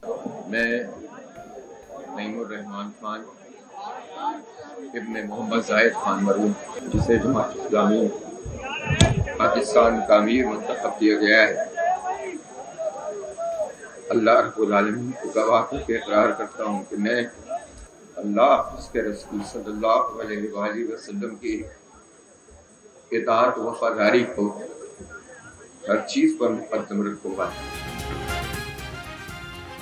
मैं नईमुर रहमान खान इब्न मोहम्मद जाहिद खान मरूम, जिसे जमात इस्लामी पाकिस्तान का अमीर मुंतखब किया गया है, अल्लाह रब्बुल आलमीन को गवाह करके इकरार करता हूँ कि मैं अल्लाह उसके रसूल सल्लल्लाहु अलैहि वसल्लम की इताअत व वफादारी को हर चीज पर मुकद्दम रखूंगा।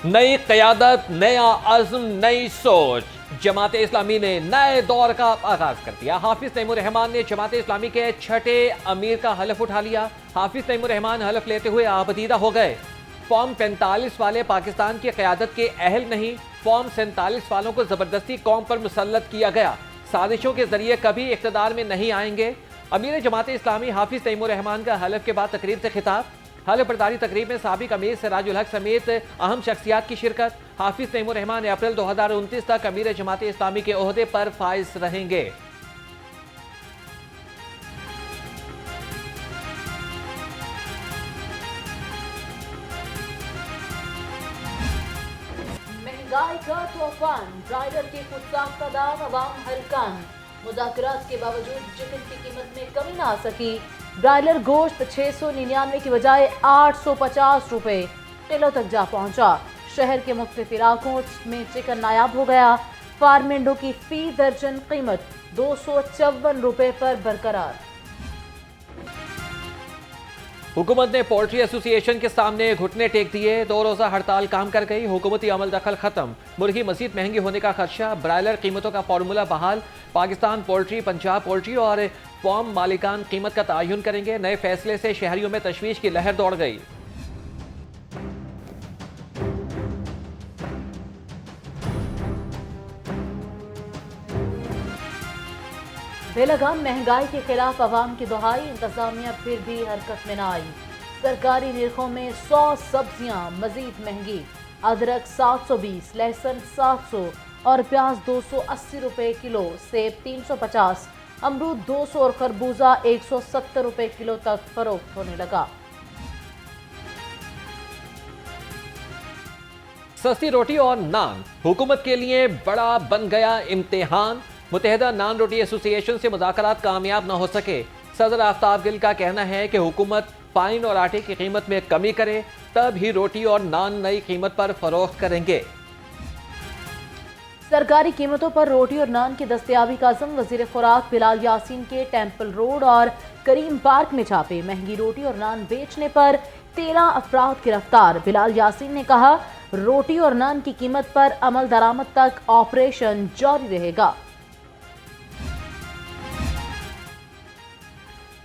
नई क़यादत, नया अज़्म, नई सोच। जमात इस्लामी ने नए दौर का आगाज कर दिया। हाफिज तैमूर रहमान ने जमात इस्लामी के छठे अमीर का हलफ उठा लिया। हाफिज तैमूर रहमान हलफ लेते हुए आबदीदा हो गए। फॉर्म 45 वाले पाकिस्तान की क़यादत के अहल नहीं, फॉर्म 47 वालों को जबरदस्ती कौम पर मुसल्लत किया गया। साजिशों के जरिए कभी इक़्तिदार में नहीं आएंगे। अमीर जमात इस्लामी हाफिज तैमूर रहमान का हलफ के बाद तकरीर से खिताब। हलफ बर्दारी तकरीब में साबिक अमीर सिराजुल हक समेत अहम शख्सियात की शिरकत। हाफिज तैमूर रहमान अप्रैल 2029 तक अमीर जमात इस्लामी के ओहदे पर फाइज रहेंगे। महंगाई का तूफान, ब्रायलर के खुदसाख्ता दाम अवाम हल्कान। मुज़ाकरात के बावजूद चिकन की कीमत में कमी ना आ सकी। ब्रायलर गोश्त 699 की बजाय 850 रुपए किलो तक जा पहुंचा। शहर के मुख्तलिफ इलाकों में चिकन नायाब हो गया। फार्मेंडो की फी दर्जन कीमत 254 रुपए पर बरकरार। हुकूमत ने पोल्ट्री एसोसिएशन के सामने घुटने टेक दिए। 2 रोजा हड़ताल काम कर गई। हुकूमती अमल दखल खत्म। मुर्गी मजीद महंगी होने का खदशा। ब्रायलर कीमतों का फार्मूला बहाल। पाकिस्तान पोल्ट्री, पंजाब पोल्ट्री और फॉर्म मालिकान कीमत का तयन करेंगे। नए फैसले से शहरियों में तशवीश की लहर दौड़ गई। बेलगाम महंगाई के खिलाफ अवाम की दुहाई। इंतजामिया फिर भी हरकत में न आई। सरकारी निर्खों में 100 सब्जियां मजीद महंगी। अदरक 720, लहसुन 700 और प्याज 280 रुपए किलो। सेब 350, अमरूद 200 और खरबूजा 170 रुपए किलो तक फरोख्त होने लगा। सस्ती रोटी और नान हुकूमत के लिए बड़ा बन गया इम्तिहान। मुत्तहिदा नान रोटी एसोसिएशन से मुज़ाकरात कामयाब न हो सके। सदर आफ्ताब गिल का कहना है कि हुकूमत पाइन और आटे की कीमत में कमी करे, तब ही रोटी और नान नई कीमत पर फरोख्त करेंगे। सरकारी कीमतों पर रोटी और नान की दस्तयाबी का अज़म। वज़ीर खुराक बिलाल यासीन के टेम्पल रोड और करीम पार्क में छापे। महंगी रोटी और नान बेचने पर 13 अफराद गिरफ्तार। बिलाल यासीन ने कहा, रोटी और नान की कीमत पर अमल दरामद तक ऑपरेशन जारी रहेगा।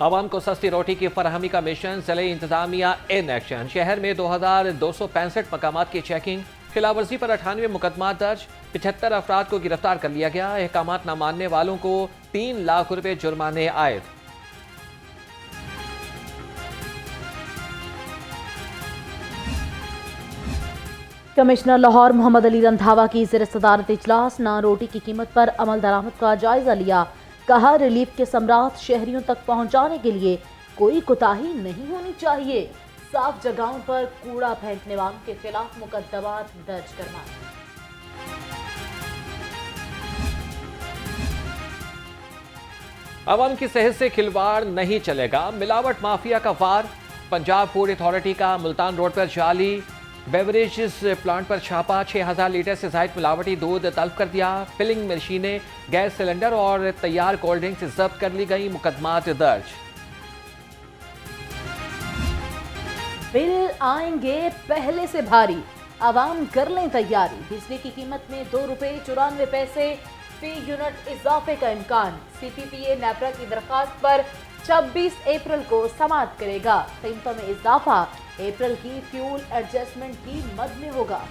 आवाम को सस्ती रोटी की फराहमी का मिशन। जिले इंतजामिया इन एक्शन। शहर में 2265 मकामात की चेकिंग। खिलाफवर्जी पर 98 मुकदमा दर्ज। 75 अफराद को गिरफ्तार कर लिया गया। अहकामात न मानने वालों को 3 लाख रुपए जुर्माने आयद। कमिश्नर लाहौर मोहम्मद अली रंधावा की ज़ेर सदारत इजलास। नान रोटी की कीमत पर अमल दरामद का जायजा लिया। कहा, रिलीफ के सम्राट शहरियों तक पहुंचाने के लिए कोई कोताही नहीं होनी चाहिए। साफ जगहों पर कूड़ा फेंकने वालों के खिलाफ मुकदमात दर्ज करवाएं। आवाम की सेहत से खिलवाड़ नहीं चलेगा। मिलावट माफिया का वार। पंजाब फूड अथॉरिटी का मुल्तान रोड पर जाली बेवरेजेस प्लांट पर छापा। 6000 लीटर से जायद मिलावटी दूध तलब कर दिया। फिलिंग मशीनें, गैस सिलेंडर और तैयार कोल्ड ड्रिंक्स जब्त कर ली गई। मुकदमात दर्ज। बिल आएंगे पहले से भारी। आवाम कर लें तैयारी। बिजली की कीमत में 2 रुपए 94 पैसे फी यूनिट इजाफे का इम्कान। CPPA नेपरा की दरखास्त पर 26 अप्रैल को समाअत करेगा। कीमतों में इजाफा अप्रैल की फ्यूल एडजस्टमेंट की मद में होगा।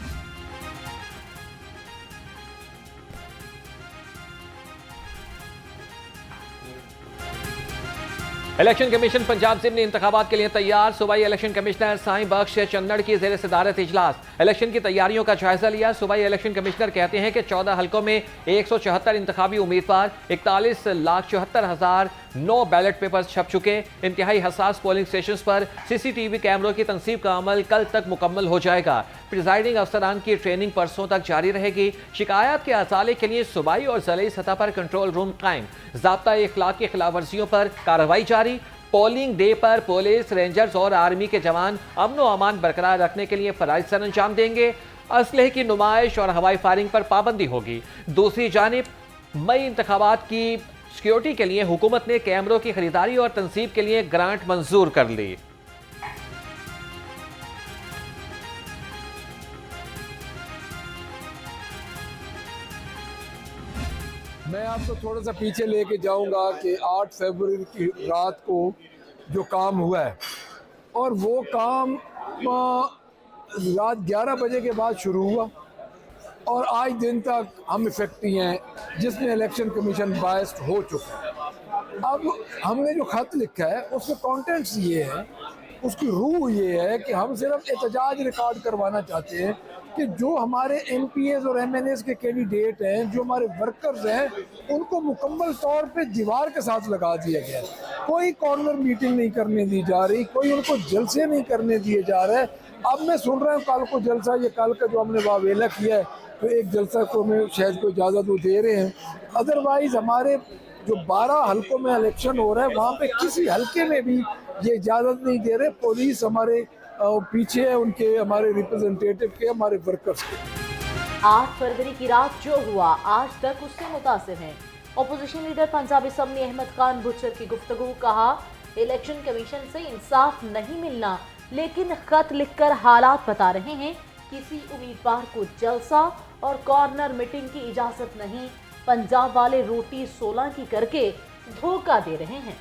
इलेक्शन कमीशन पंजाब ज़िमनी इंतखाबात के लिए तैयार। सूबाई इलेक्शन कमिश्नर साईं बख्श चन्नड़ की ज़ेर सदारत इजलास। इलेक्शन की तैयारियों का जायजा लिया। सूबाई इलेक्शन कमिश्नर कहते हैं कि 14 हल्कों में 174 इंतखाबी उम्मीदवार, 41,74,000 9 बैलेट पेपर्स छप चुके। इंतहाई हसास पोलिंग स्टेशंस पर सीसीटीवी कैमरों की तंसीब का अमल कल तक मुकम्मल हो जाएगा। प्रिजाइडिंग अफसरान की ट्रेनिंग परसों तक जारी रहेगी। शिकायत के अजाले के लिए सूबाई और ज़िले सतह पर कंट्रोल रूम कायम। ज़ाब्ता इखलाक की खिलाफ वर्जियों पर कार्रवाई जारी। पोलिंग डे पर पुलिस, रेंजर्स और आर्मी के जवान अमन व अमान बरकरार रखने के लिए फराइज सर अंजाम देंगे। असलहे की नुमाइश और हवाई फायरिंग पर पाबंदी होगी। दूसरी जानिब मई इंतखाबात की सिक्योरिटी के लिए हुकूमत ने कैमरों की खरीदारी और तंसीब के लिए ग्रांट मंजूर कर ली। मैं आपको थोड़ा सा पीछे लेके जाऊंगा कि 8 फरवरी की रात को जो काम हुआ है, और वो काम रात 11 बजे के बाद शुरू हुआ और आज दिन तक हम इफेक्टी हैं, जिसमें इलेक्शन कमीशन बायस्ड हो चुका है। अब हमने जो खत लिखा है उसके कंटेंट्स ये है, उसकी रूह ये है कि हम सिर्फ एहतजाज रिकॉर्ड करवाना चाहते हैं कि जो हमारे MPs और MNAs के कैंडिडेट हैं, जो हमारे वर्कर्स हैं, उनको मुकम्मल तौर पे दीवार के साथ लगा दिया गया है। कोई कॉर्नर मीटिंग नहीं करने दी जा रही, कोई उनको जलसे नहीं करने दिए जा रहे। अब मैं सुन रहा हूँ कल को जलसा, ये कल का जो हमने वावेला किया है, तो एक जलसा को हमें शायद कोई इजाज़त वो दे रहे हैं। अदरवाइज़ हमारे जो 12 हलकों में इलेक्शन हो रहा है, वहाँ पे किसी हलके में भी ये इजाज़त नहीं दे रहे। पुलिस हमारे पीछे है, उनके हमारे रिप्रेजेंटेटिव के, हमारे वर्कर्स के। 8 फरवरी की रात जो हुआ आज तक उससे मुतासिर हैं। Opposition leader Punjabi assembly Ahmad Khan Buchar की गुफ्तगू। कहा, इलेक्शन कमीशन से इंसाफ नहीं मिलना, लेकिन खत लिखकर हालात बता रहे हैं। किसी उम्मीदवार को जलसा और कॉर्नर मीटिंग की इजाजत नहीं। पंजाब वाले रोटी 16 की करके धोखा दे रहे हैं।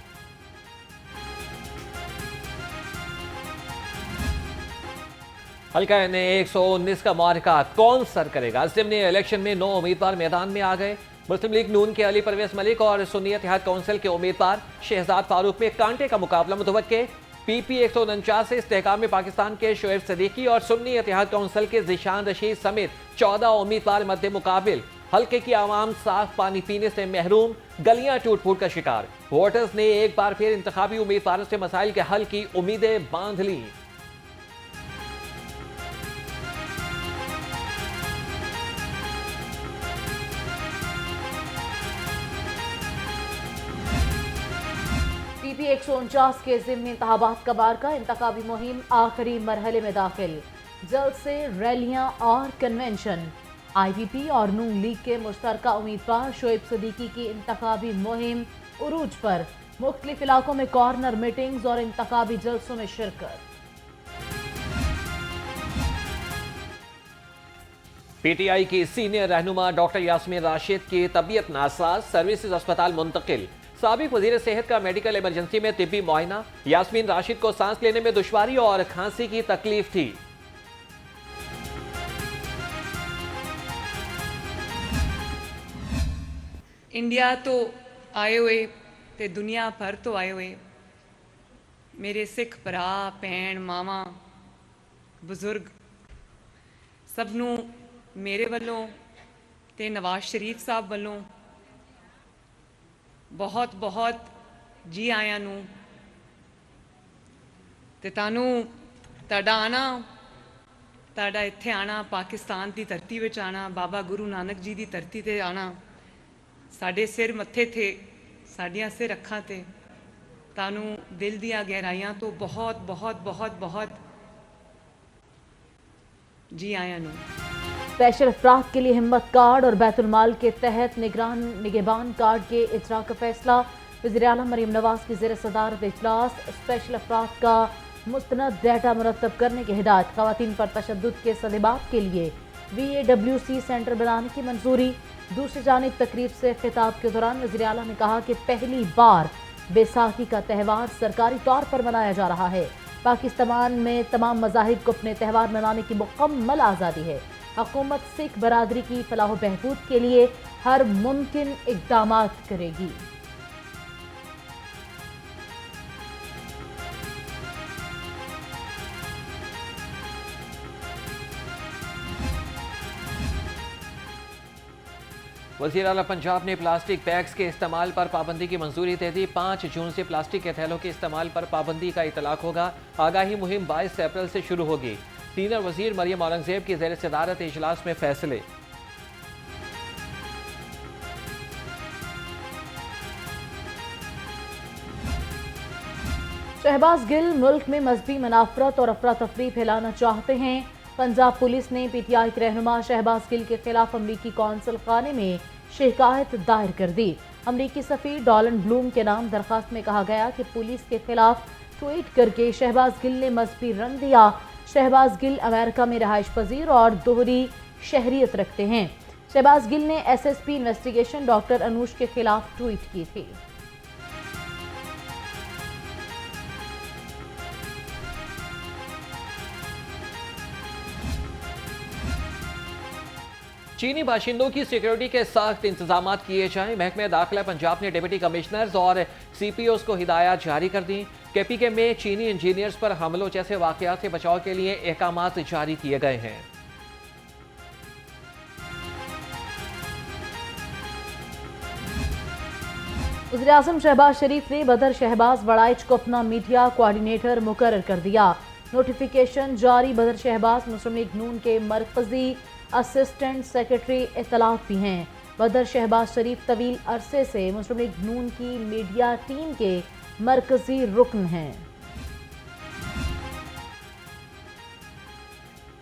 हल्का ने 119 का मार्का कौन सर करेगा? ज़िमनी इलेक्शन में 9 उम्मीदवार मैदान में आ गए। मुस्लिम लीग नून के अली परवेज मलिक और सुन्नी इत्तेहाद काउंसिल के उम्मीदवार शहजाद फारूक में कांटे का मुकाबला मुतवक्के। PP 149 से इस्तेहकाम पाकिस्तान के शोएब सदीकी और सुन्नी इत्तेहाद काउंसिल के ज़िशान रशीद समेत 14 उम्मीदवार मध्य मुकाबिल। हल्के की आवाम साफ पानी पीने से महरूम, गलियां टूट फूट का शिकार। वोटर्स ने एक बार फिर इंतखाबी उम्मीदवारों से मसाइल के हल की उम्मीदें बांध ली। PP 149 के ज़िमनी इंतखाबात का बारका। इंतखाबी मुहिम आखिरी मरहले में दाखिल। जल्द से रैलियां और कन्वेंशन। IPP और नून लीग के मुश्तरका उम्मीदवार शोएब सदीकी की इंतखाबी मुहिम उरूज पर। मुख्तलिफ इलाकों में कॉर्नर मीटिंग्स और इंतखाबी जलसों में शिरकत। PTI की सीनियर रहनुमा डॉक्टर यास्मीन राशिद की तबीयत नासाज, सर्विसेज अस्पताल मुंतकिल। साबिक वजीर सेहत का मेडिकल इमरजेंसी में तिब्बी मुआयना। यास्मीन राशिद को सांस लेने में दुश्वारी और खांसी की तकलीफ थी। इंडिया तो आए हुए ते दुनिया भर तो आए हुए मेरे सिख भरा, भैन, मावा, बुजुर्ग सबनू मेरे वालों ते नवाज शरीफ साहब वालों बहुत बहुत जी आया नू ते तानू ताड़ा आना, ताड़ा इत्थे आना, पाकिस्तान की धरती विच आना, बाबा गुरु नानक जी की धरती ते आना, साडे सिर मत्थे थे, साडियां सिर अखां ते, तानू दिल दिया गहराइयां तो बहुत बहुत बहुत बहुत जी आया नू। स्पेशल अफराद के लिए हिम्मत कार्ड और बैतुल माल के तहत निगहबान कार्ड के इजरा का फैसला। वज़ीर आला मरीम नवाज की ज़ेर सदारत इजलास। स्पेशल अफराद का मुस्तनद डाटा मुरतब करने की हिदायत। ख़वातीन पर तशद्दुद के सदेबात के लिए VAWC सेंटर बनाने की मंजूरी। दूसरी जानिब तकरीब से खिताब के दौरान वज़ीर आला ने कहा कि पहली बार बैसाखी का त्यौहार सरकारी तौर पर मनाया जा रहा है। पाकिस्तान में तमाम मज़ाहिब को अपने त्यौहार मनाने की मुकम्मल आज़ादी है। हुकूमत सिख बरादरी की फलाह बहबूद के लिए हर मुमकिन इक़दामात करेगी। वज़ीर आला पंजाब ने प्लास्टिक बैग्स के इस्तेमाल पर पाबंदी की मंजूरी दे दी। 5 जून से प्लास्टिक के थैलों के इस्तेमाल पर पाबंदी का इतलाक होगा। आगाही मुहिम 22 अप्रैल से शुरू होगी। सीनियर वज़ीर मरियम औरंगजेब की ज़ेर सदारत इजलास में फैसले। शहबाज गिल मुल्क में मजहबी मनाफरत और अफरा तफरी फैलाना चाहते हैं। पंजाब पुलिस ने PTI के रहनुमा शहबाज गिल के खिलाफ अमरीकी कौंसल खाने में शिकायत दायर कर दी। अमरीकी सफीर डॉलन ब्लूम के नाम दरखास्त में कहा गया कि पुलिस के खिलाफ ट्वीट करके शहबाज गिल ने मजहबी रंग दिया। शहबाज गिल अमेरिका में रहाइश पजीर और दोहरी शहरियत रखते हैं। शहबाज गिल ने SSP इन्वेस्टिगेशन डॉक्टर अनूश के खिलाफ ट्वीट की थी। चीनी बाशिंदों की सिक्योरिटी के सख्त इंतजाम किए जाएं। महकमे दाखिला पंजाब ने डिप्टी कमिश्नर्स और CPOs को हिदायत जारी कर दी। KPK में चीनी इंजीनियर्स पर हमलों जैसे वाकयात से बचाव के लिए अहकामात जारी किए गए हैं। वज़ीर-ए-आज़म शहबाज शरीफ ने बदर शहबाज वड़ाइच को अपना मीडिया कोऑर्डिनेटर मुकर्रर कर दिया। नोटिफिकेशन जारी। बदर शहबाज मुस्लिम लीग नून के मरकजी असिस्टेंट सेक्रेटरी इत्तलात भी हैं। बदर शहबाज शरीफ तवील अरसे से मुस्लिम लीग नून की मीडिया टीम के मरकजी रुकन हैं।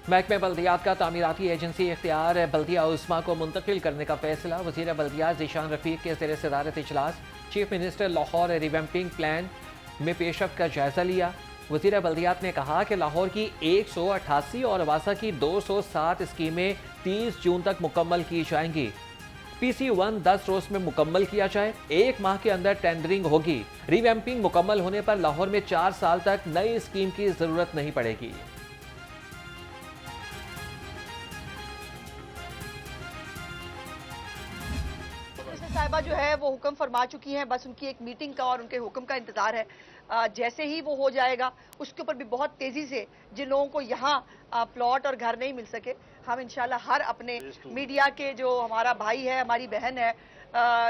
महकमे बल्दियात का तामीराती एजेंसी इख्तियार बल्दिया उस्मा को मुंतकिल करने का फैसला। वज़ीर बल्दियात ज़ीशान रफ़ीक के ज़ेर सदारत इजलास। Chief minister Lahore revamping plan में पेशरफ्त का जायजा लिया। वज़ीर बल्दियात ने कहा कि लाहौर की 188 और वासा की 207 स्कीमें 30 जून तक मुकम्मल की जाएंगी। PC1 10 रोज में मुकम्मल किया जाए। 1 माह के अंदर टेंडरिंग होगी। रिवैम्पिंग मुकम्मल होने पर लाहौर में 4 साल तक नई स्कीम की जरूरत नहीं पड़ेगी। साहिबा जो है वो हुक्म फरमा चुकी हैं, बस उनकी एक मीटिंग का और उनके हुक्म का इंतजार है। जैसे ही वो हो जाएगा उसके ऊपर भी बहुत तेजी से जिन लोगों को यहाँ प्लॉट और घर नहीं मिल सके, हम इंशाल्लाह हर अपने मीडिया के जो हमारा भाई है, हमारी बहन है,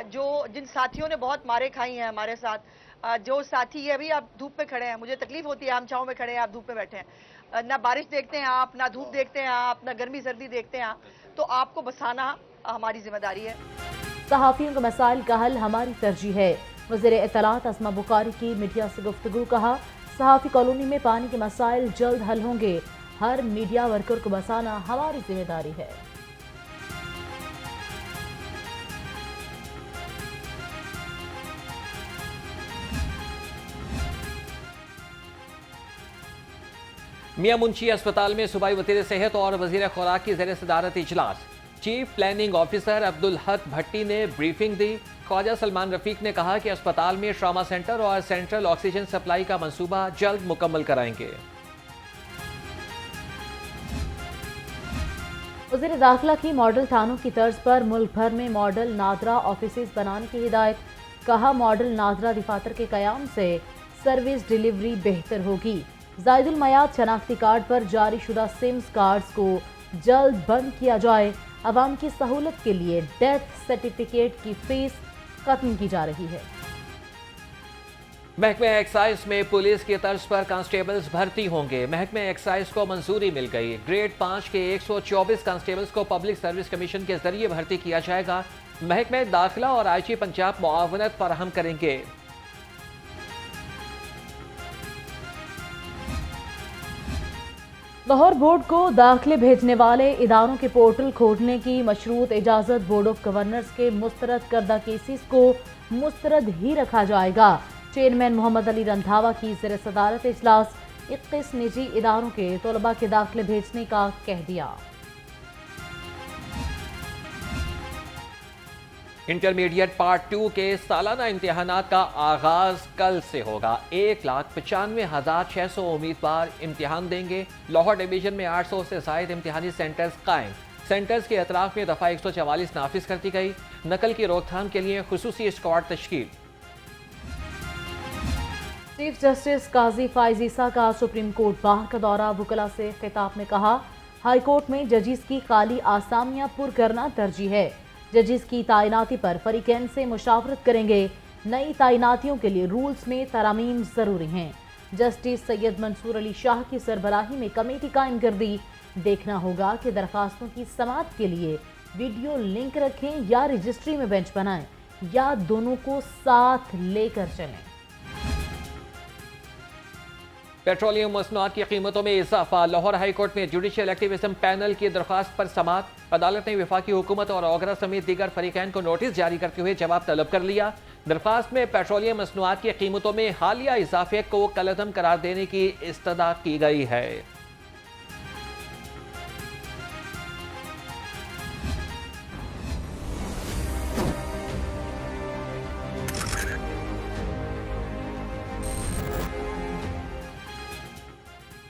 जो जिन साथियों ने बहुत मारे खाई हैं हमारे साथ, जो साथी है अभी आप धूप में खड़े हैं, मुझे तकलीफ होती है, हम छांव में खड़े हैं, आप धूप में बैठे हैं, ना बारिश देखते हैं आप, ना धूप देखते हैं आप, ना गर्मी सर्दी देखते हैं आप, तो आपको बसाना हमारी जिम्मेदारी है। सहाफियों के मसाइल का हल हमारी तरजीह है। वज़ीर इत्तलात अस्मा बुखारी की मीडिया से गुफ्तगू। कहा, सहाफी कॉलोनी में पानी के मसाइल जल्द हल होंगे। हर मीडिया वर्कर को बसाना हमारी जिम्मेदारी है। मियां मुंशी अस्पताल में सूबाई वज़ीर सेहत और वज़ीर खुराक की ज़ेर सदारत इजलास। Chief planning officer Abdul Haq भट्टी ने ब्रीफिंग दी। ख्वाजा सलमान रफीक ने कहा कि अस्पताल में ट्रॉमा सेंटर और सेंट्रल ऑक्सीजन सप्लाई का मंसूबा जल्द मुकम्मल कराएंगे। वज़ीर दाखिला की मॉडल थानों की तर्ज पर मुल्क भर में मॉडल नादरा ऑफिसेज बनाने की हिदायत। कहा, मॉडल नादरा दफातर के कयाम से सर्विस डिलीवरी बेहतर होगी। जायदुल मयाद शनाख्ती कार्ड पर जारी शुदा सिम्स कार्ड्स को जल्द बंद किया जाए। अवाम की सहूलत के लिए डेथ सर्टिफिकेट की फीस खत्म की जा रही है। महकमे एक्साइज में पुलिस की तर्ज पर कांस्टेबल्स भर्ती होंगे। महकमे एक्साइज को मंजूरी मिल गई। ग्रेड 5 के 124 कांस्टेबल्स को पब्लिक सर्विस कमीशन के जरिए भर्ती किया जाएगा। महकमे दाखिला और IG पंजाब मुआवनत फराहम करेंगे। लाहौर बोर्ड को दाखिले भेजने वाले इदारों के पोर्टल खोलने की मशरूत इजाज़त बोर्ड ऑफ गवर्नर्स के मुस्तरद करदा केसेस को मुस्तरद ही रखा जाएगा। चेयरमैन मोहम्मद अली रंधावा की ज़ेर सदारत इजलास। 21 निजी इदारों के तलबा के दाखिले भेजने का कह दिया। इंटरमीडिएट पार्ट 2 के सालाना इम्तिहानात का आगाज कल से होगा। 1,95,600 उम्मीदवार इम्तिहान देंगे। लाहौर डिवीजन में 800 से ज़ायद इम्तिहानी सेंटर्स कायम। सेंटर्स के अतराफ में दफ़ा 144 नाफिज कर दी गई। नकल की रोकथाम के लिए खुसूसी स्क्वाड तश्कील। चीफ जस्टिस काजी फाइज ईसा का सुप्रीम कोर्ट बार का दौरा। वुकला से खिताब में कहा, हाई कोर्ट में जजिस की खाली आसामियां पुर करना तरजीह है। जजेस की तैनाती पर फरीकैन से मुशावरत करेंगे। नई तैनातियों के लिए रूल्स में तरामीम जरूरी हैं। जस्टिस सैयद मंसूर अली शाह की सरबराही में कमेटी कायम कर दी। देखना होगा कि दरखास्तों की समाअत के लिए वीडियो लिंक रखें या रजिस्ट्री में बेंच बनाएं या दोनों को साथ लेकर चलें। पेट्रोलियम मसनूआत की कीमतों में इजाफा। लाहौर हाईकोर्ट में जुडिशियल एक्टिविज्म पैनल की दरख्वास्त पर समाअत। अदालत ने वफाकी हुकूमत और ओगरा समेत दीगर फरीकैन को नोटिस जारी करते हुए जवाब तलब कर लिया। दरख्वास्त में पेट्रोलियम मसनूआत की कीमतों में हालिया इजाफे को कलअदम करार देने की इस्तदा की गई है।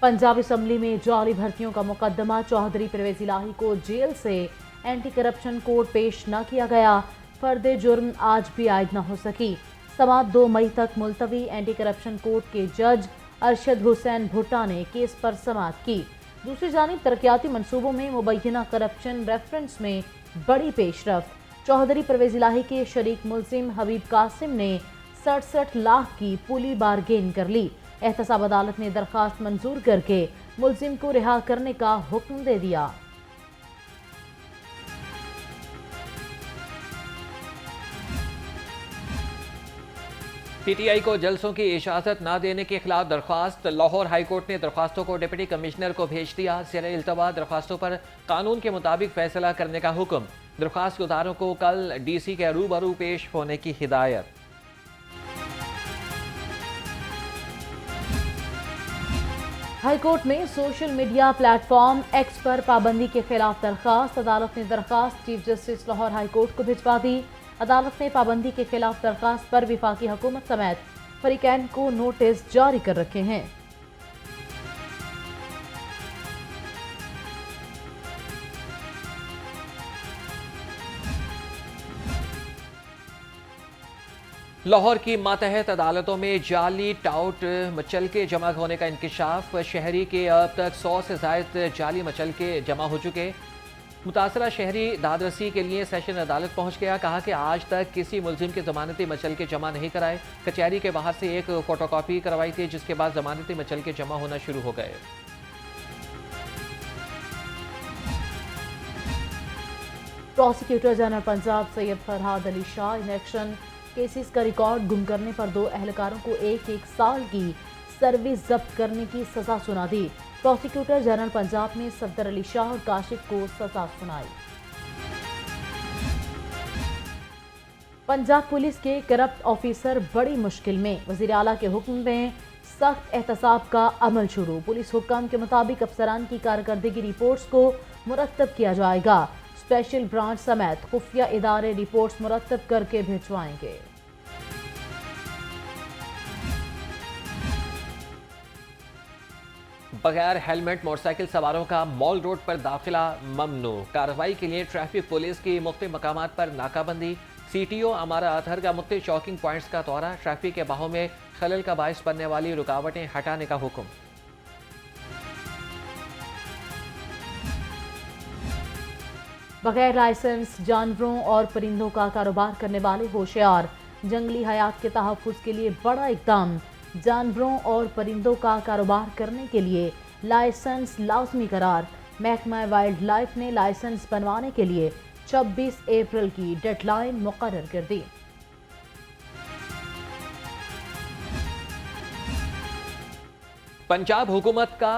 पंजाब असम्बली में जाली भर्तियों का मुकदमा। चौधरी परवेज इलाही को जेल से एंटी करप्शन कोर्ट पेश न किया गया। फर्द जुर्म आज भी आयद न हो सकी। समाअत 2 मई तक मुलतवी। एंटी करप्शन कोर्ट के जज अरशद हुसैन भुट्टा ने केस पर समाअत की। दूसरी जानिब तरक्याती मनसूबों में मुबैना करप्शन रेफरेंस में बड़ी पेशरफ। चौधरी परवेज इलाही के शरीक मुलजिम हबीब कासिम ने 67 लाख की पुली बारगेन कर ली। एहतसाब अदालत ने दरखास्त मंजूर करके मुलजिम को रिहा करने का हुक्म दे दिया। पीटीआई को जलसों की इजाजत न देने के खिलाफ दरख्वास्त। लाहौर हाईकोर्ट ने दरख्वास्तों को डिप्टी कमिश्नर को भेज दिया। ज़ेरे इल्तवा दरख्वास्तों पर कानून के मुताबिक फैसला करने का हुक्म। दरख्वास्त गुजारों को कल डीसी के रूबरू पेश होने की हिदायत। हाईकोर्ट में सोशल मीडिया प्लेटफॉर्म एक्स पर पाबंदी के खिलाफ दरखास्त। अदालत ने दरखास्त चीफ जस्टिस लाहौर हाईकोर्ट को भिजवा दी। अदालत ने पाबंदी के खिलाफ दरखास्त पर विफाकी हुकूमत समेत फरीकैन को नोटिस जारी कर रखे हैं। लाहौर की मातहत अदालतों में जाली टाउट मचलके जमा होने का इंकशाफ। शहरी के अब तक 100 से ज़ायद जाली मचलके जमा हो चुके। मुतासरा शहरी दादरसी के लिए सेशन अदालत पहुंच गया। कहा कि आज तक किसी मुलजिम के जमानती मचलके जमा नहीं कराए। कचहरी के बाहर से एक फोटोकॉपी करवाई थी, जिसके बाद जमानती मचलके जमा होना शुरू हो गए। Prosecutor general Punjab Syed Farhad Ali Shah election cases का रिकॉर्ड गुम करने पर 2 एहलकारों को 1-1 साल की सर्विस जब्त करने की सजा सुना दी। प्रोसिक्यूटर जनरल पंजाब ने सफदर अली शाह और काशिफ को सजा सुनाई। पंजाब पुलिस के करप्ट ऑफिसर बड़ी मुश्किल में। वजीर आला के हुक्म में सख्त एहतसाब का अमल शुरू। पुलिस हुक्म के मुताबिक अफसरान की कारकर्दगी रिपोर्ट्स को मुरतब किया जाएगा। स्पेशल ब्रांच समेत खुफिया इदारे रिपोर्ट्स मुरतब करके भिजवाएंगे। बगैर हेलमेट मोटरसाइकिल सवारों का मॉल रोड पर दाखिला ममनू। कार्रवाई के लिए ट्रैफिक पुलिस की मुख्तलिफ मकामात पर नाकाबंदी। CTO अमारा अतहर का मुख्तलिफ चौकिंग पॉइंट्स का दौरा। ट्रैफिक के बहाव में खलल का बायस बनने वाली रुकावटें हटाने का हुक्म। बगैर लाइसेंस जानवरों और परिंदों का कारोबार करने वाले होशियार। जंगली हयात के तहफ़्फ़ुज़ के लिए बड़ा इक़दाम। जानवरों और परिंदों का कारोबार करने के लिए लाइसेंस लाजमी करार। महकमा वाइल्ड लाइफ ने लाइसेंस बनवाने के लिए 26 अप्रैल की डेडलाइन मुकर्रर कर दी। पंजाब हुकूमत का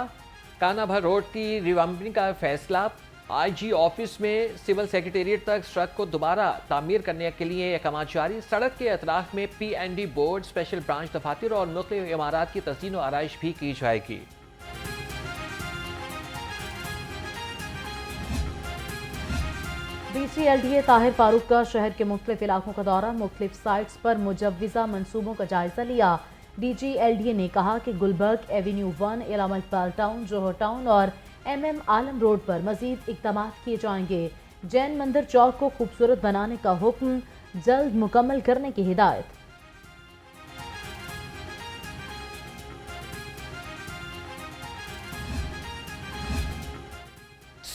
कानाभर रोड की रिवाम्पिंग का फैसला। IG ऑफिस में सिविल सेक्रेटेरिएट तक सड़क को दोबारा तामीर करने के लिए अहकाम जारी। सड़क के अतराफ में PND बोर्ड, स्पेशल ब्रांच दफातर और मुख्तलिफ इमारात की तज़ीन व आराइश भी की जाएगी। DC LDA ताहिर फारूक का शहर के मुख्तलिफ इलाकों का दौरा। मुख्तलिफ साइट्स पर मुजव्वज़ा मनसूबों का जायजा लिया। DG LDA ने कहा कि गुलबर्ग एवेन्यू 1, इलामा इकबाल टाउन, जोहर टाउन और MM आलम रोड पर मजीद इक़दाम किए जाएंगे। जैन मंदिर चौक को खूबसूरत बनाने का हुक्म, जल्द मुकम्मल करने की हिदायत।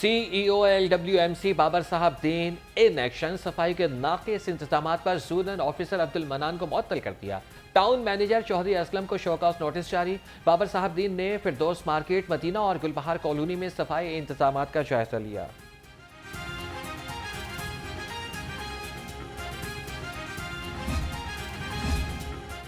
CEO LWMC बाबर साहब दीन इन एक्शन, सफाई के नाकिस इंतजामात पर जोनल ऑफिसर अब्दुल मनान को मुअत्तल कर दिया। टाउन मैनेजर चौधरी असलम को शोकॉज नोटिस जारी। बाबर साहब दीन ने फिरदौस मार्केट, मदीना और गुलबहार कॉलोनी में सफाई इंतजामात का जायजा लिया।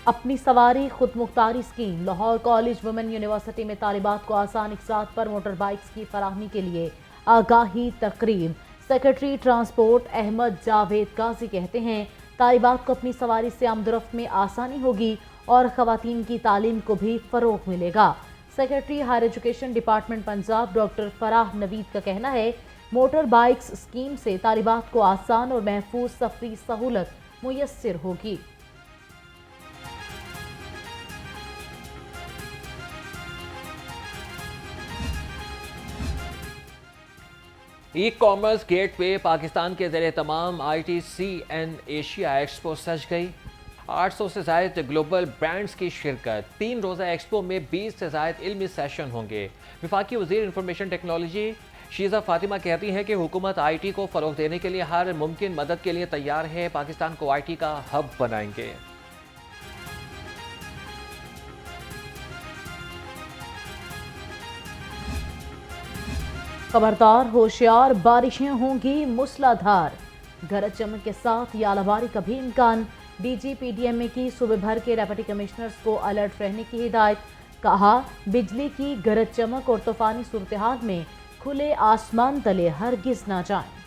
अपनी सवारी खुद मुख्तारी scheme, Lahore college women university में तालिबात को आसान इकसात पर मोटर बाइक्स की फराहमी के लिए आगाही तकरीब। सेक्रेटरी ट्रांसपोर्ट अहमद जावेद काजी कहते हैं तालिबात को अपनी सवारी से आमदरफ्त में आसानी होगी और खवातीन की तालीम को भी फरोग मिलेगा। Secretary higher education department Punjab doctor Farah Naveed का कहना है मोटर बाइक्स स्कीम से तालिबात को आसान और महफूज सफरी सहूलत मुयस्सर होगी। ई कॉमर्स गेटवे पाकिस्तान के ज़रिए तमाम ITCN एशिया एक्सपो सज गई। 800 से ज़ायद ग्लोबल ब्रांड्स की शिरकत। 3 रोज़ा एक्सपो में 20 से ज़ायद इल्मी सेशन होंगे। वफाकी वज़ीर इंफॉर्मेशन टेक्नोलॉजी शीज़ा फातिमा कहती हैं कि हुकूमत IT को फ़रोग देने के लिए हर मुमकिन मदद के लिए तैयार है। पाकिस्तान को IT का हब बनाएंगे। खबरदार, होशियार, बारिशें होंगी मूसलाधार। गरज चमक के साथ यालाबारी का भी इम्कान। DGPDMA की सूबे भर के डिप्टी कमिश्नर्स को अलर्ट रहने की हिदायत। कहा बिजली की गरज चमक और तूफानी सूरत हाल में खुले आसमान तले हरगिज ना जाएं।